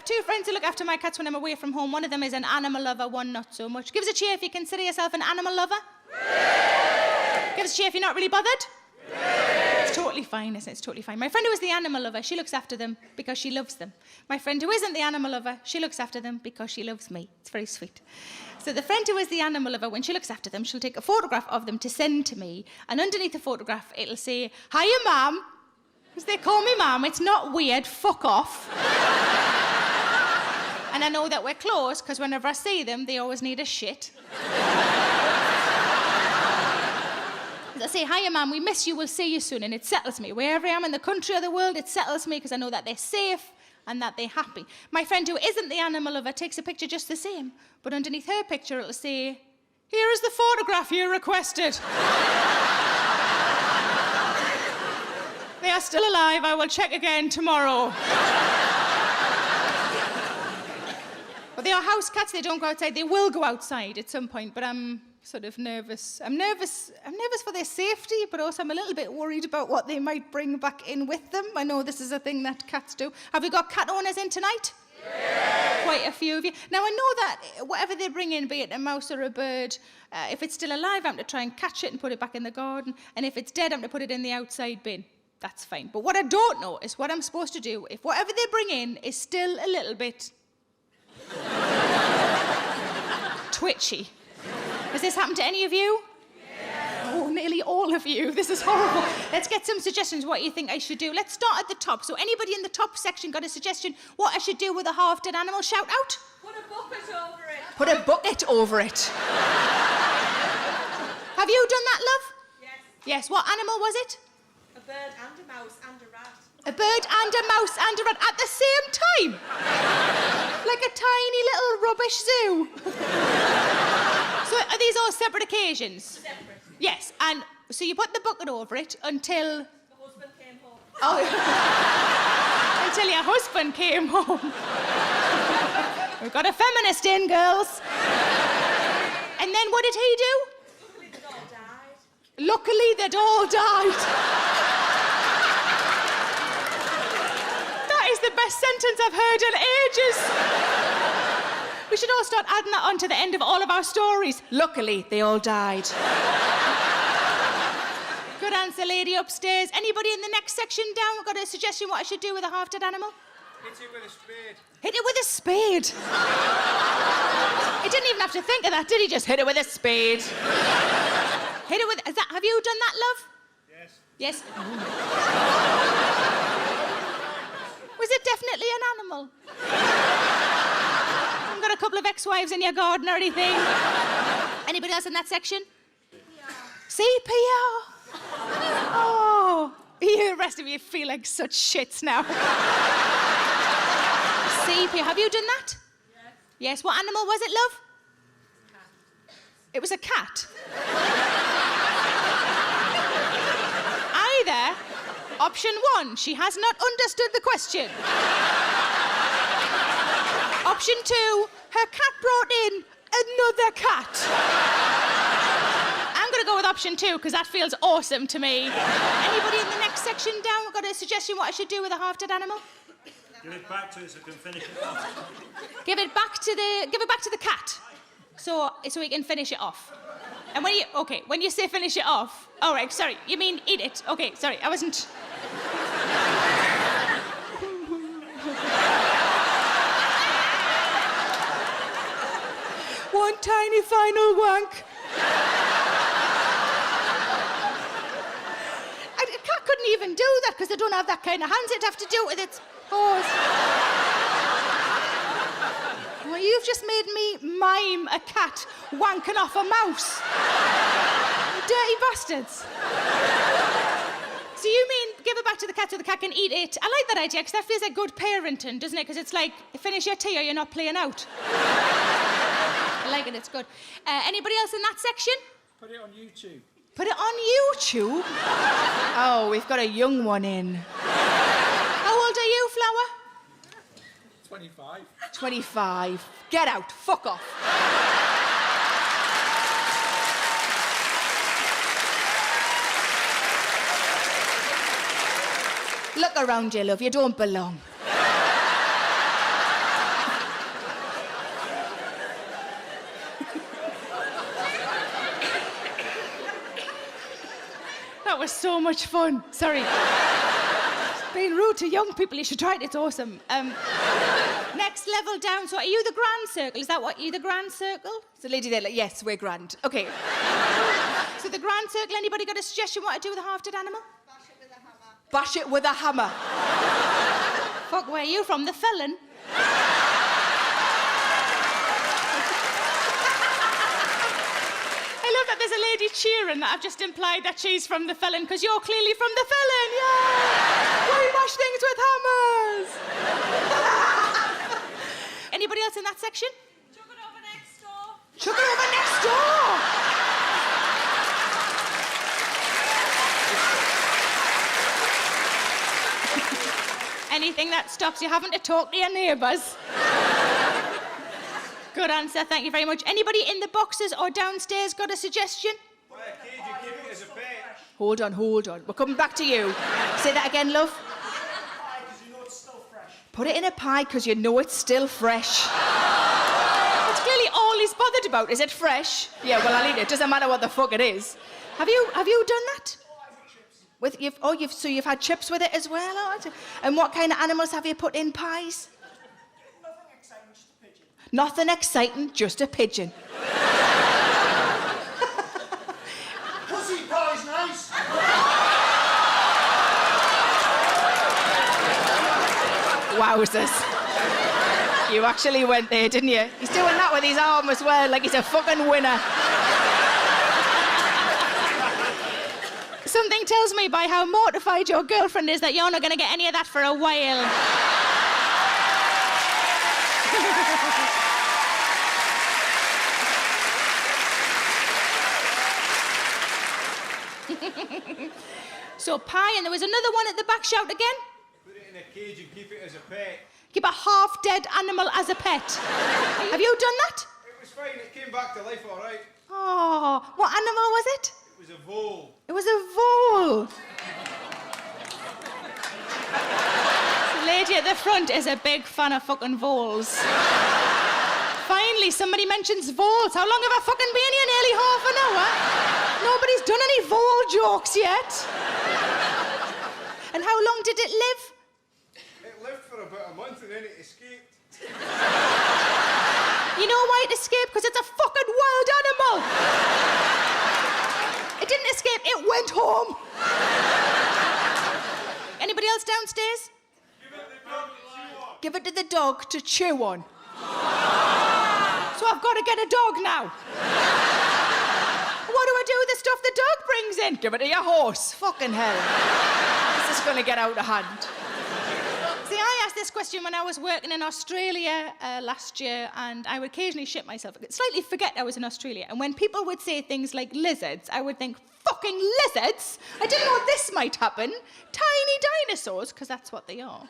have two friends who look after my cats when I'm away from home. One of them is an animal lover, one not so much. Give us a cheer if you consider yourself an animal lover. Give us a cheer if you're not really bothered. It's totally fine, isn't it? It's totally fine. My friend who is the animal lover, she looks after them because she loves them. My friend who isn't the animal lover, she looks after them because she loves me. It's very sweet. So the friend who is the animal lover, when she looks after them, she'll take a photograph of them to send to me, and underneath the photograph, it'll say, "Hiya, Mum." Because they call me Mum, it's not weird, fuck off. And I know that we're close, because whenever I see them, they always need a shit. I say, "Hiya, Mum, we miss you, we'll see you soon," and it settles me. Wherever I am in the country or the world, it settles me, because I know that they're safe and that they're happy. My friend who isn't the animal lover takes a picture just the same, but underneath her picture, it'll say, "Here is the photograph you requested." They are still alive. I will check again tomorrow. But they are house cats. They don't go outside. They will go outside at some point, but I'm sort of nervous. I'm nervous for their safety, but also I'm a little bit worried about what they might bring back in with them. I know this is a thing that cats do. Have we got cat owners in tonight? Yeah. Quite a few of you. Now, I know that whatever they bring in, be it a mouse or a bird, if it's still alive, I'm to try and catch it and put it back in the garden. And if it's dead, I'm to put it in the outside bin. That's fine. But what I don't know is what I'm supposed to do if whatever they bring in is still a little bit twitchy. Has this happened to any of you? Yeah. Oh, nearly all of you. This is horrible. Let's get some suggestions what you think I should do. Let's start at the top. So anybody in the top section got a suggestion what I should do with a half-dead animal? Shout out. Put a bucket over it. Put a bucket over it. Have you done that, love? Yes. Yes. What animal was it? A bird and a mouse and a rat. A bird and a mouse and a rat at the same time? Like a tiny little rubbish zoo. So are these all separate occasions? Separate. Yes, and so you put the bucket over it until... The husband came home. Oh, until your husband came home. We've got a feminist in, girls. And then what did he do? Luckily they'd all died. Luckily they'd all died. That is the best sentence I've heard in ages. We should all start adding that on to the end of all of our stories. Luckily, they all died. Good answer, lady upstairs. Anybody in the next section down got a suggestion what I should do with a half-dead animal? Hit it with a spade. Hit it with a spade. He didn't even have to think of that, did he? Just hit it with a spade. Hit it with... have you done that, love? Yes. Yes. Was it definitely an animal? Haven't got a couple of ex-wives in your garden or anything? Anybody else in that section? CPR. Oh, the rest of you feel like such shits now. CPR. Have you done that? Yes. Yes. What animal was it, love? Cat. It was a cat. Either option one, she has not understood the question. Option two, her cat brought in another cat. I'm going to go with option two because that feels awesome to me. Anybody in the next section down got a suggestion what I should do with a half-dead animal? Give it back to it so we can finish it off. Give it back to the cat, so we can finish it off. And when you say finish it off, all right, sorry, you mean eat it? Okay, sorry, I wasn't. One tiny final wank. A cat couldn't even do that because they don't have that kind of hands. It'd have to do it with its paws. Well, you've just made me mime a cat wanking off a mouse. You dirty bastards. So you mean give it back to the cat so the cat can eat it? I like that idea because that feels like good parenting, doesn't it? Because it's like, finish your tea or you're not playing out. I like it, it's good. Anybody else in that section? Put it on YouTube. Put it on YouTube? Oh, we've got a young one in. How old are you, Flower? 25. 25. Get out. Fuck off. Look around you, love. You don't belong. was so much fun. Sorry. Being rude to young people, you should try it, it's awesome. Next level down, so are you the grand circle? Is that what, you the grand circle? It's the lady there, like, yes, we're grand. Okay. So the grand circle, anybody got a suggestion what to do with a half-dead animal? Bash it with a hammer. Fuck, where are you from? The felon? I love that there's a lady cheering that I've just implied that she's from the felon, because you're clearly from the felon, yeah! We bash things with hammers! Anybody else in that section? Chuck it over next door. Chuck it over next door! Anything that stops you having to talk to your neighbours. Good answer, thank you very much. Anybody in the boxes or downstairs got a suggestion? Put a cage and keep it as a pet. Hold on. We're coming back to you. Say that again, love. Because you know it's still fresh. Put it in a pie because you know it's still fresh. That's clearly all he's bothered about. Is it fresh? Yeah, well, I'll eat it. It doesn't matter what the fuck it is. Have you done that? With so you've had chips with it as well? Oh, and what kind of animals have you put in pies? Nothing exciting, just a pigeon. Pussy pie's nice. Wowzers. You actually went there, didn't you? He's doing that with his arm as well, like he's a fucking winner. Something tells me by how mortified your girlfriend is that you're not going to get any of that for a while. So pie, and there was another one at the back. Shout again. Put it in a cage and keep it as a pet. Keep a half-dead animal as a pet. Have you done that? It was fine, it came back to life all right. Oh, what animal was it? It was a vole. It was a vole. The lady at the front is a big fan of fucking voles. Finally, somebody mentions voles. How long have I fucking been here? Nearly half an hour. Nobody's done any vole jokes yet. And how long did it live? It lived for about a month and then it escaped. You know why it escaped? Because it's a fucking wild animal. It didn't escape, it went home. Anybody else downstairs? Give it to the dog to chew on. So I've got to get a dog now. What do I do with the stuff the dog brings in? Give it to your horse. Fucking hell. This is going to get out of hand. See, I asked this question when I was working in Australia last year, and I would occasionally shit myself. I'd slightly forget I was in Australia. And when people would say things like lizards, I would think, fucking lizards? I didn't know this might happen. Tiny dinosaurs, because that's what they are.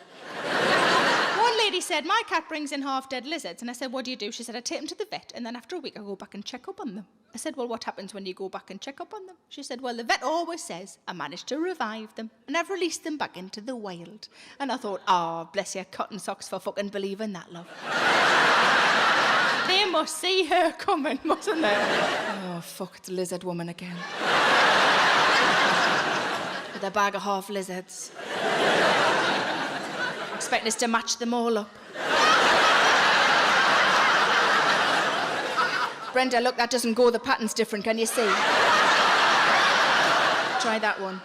One lady said, my cat brings in half-dead lizards. And I said, what do you do? She said, I take them to the vet, and then after a week I go back and check up on them. I said, well, what happens when you go back and check up on them? She said, well, the vet always says, I managed to revive them, and I've released them back into the wild. And I thought, oh, bless your cotton socks for fucking believing that, love. They must see her coming, mustn't they? Oh, fuck, it's lizard woman again. With a bag of half lizards. Expecting us to match them all up. Brenda, look, that doesn't go. The pattern's different. Can you see? Try that one.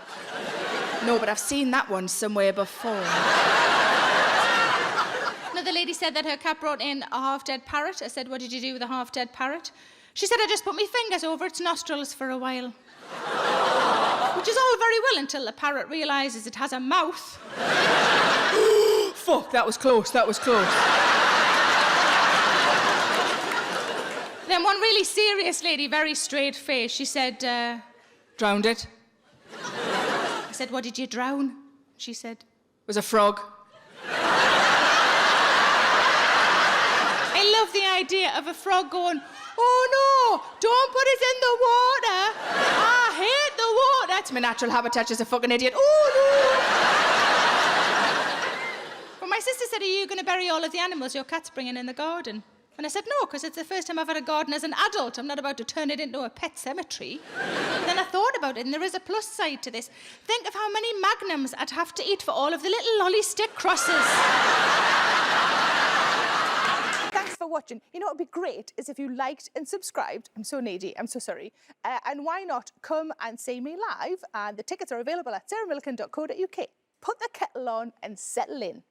No, but I've seen that one somewhere before. Another lady said that her cat brought in a half-dead parrot. I said, what did you do with a half-dead parrot? She said, I just put my fingers over its nostrils for a while. Which is all very well until the parrot realises it has a mouth. Fuck, that was close. Then one really serious lady, very straight-faced, she said, Drowned it. I said, what did you drown? She said, It was a frog. I love the idea of a frog going, oh no, don't put us in the water. I hate the water. That's my natural habitat, just a fucking idiot. Oh no! But my sister said, are you going to bury all of the animals your cat's bringing in the garden? And I said, no, because it's the first time I've had a garden as an adult. I'm not about to turn it into a pet cemetery. But then I thought about it, and there is a plus side to this. Think of how many magnums I'd have to eat for all of the little lolly stick crosses. Thanks for watching. You know what would be great is if you liked and subscribed. I'm so needy, I'm so sorry. And why not come and see me live? And the tickets are available at sarahmillican.co.uk. Put the kettle on and settle in.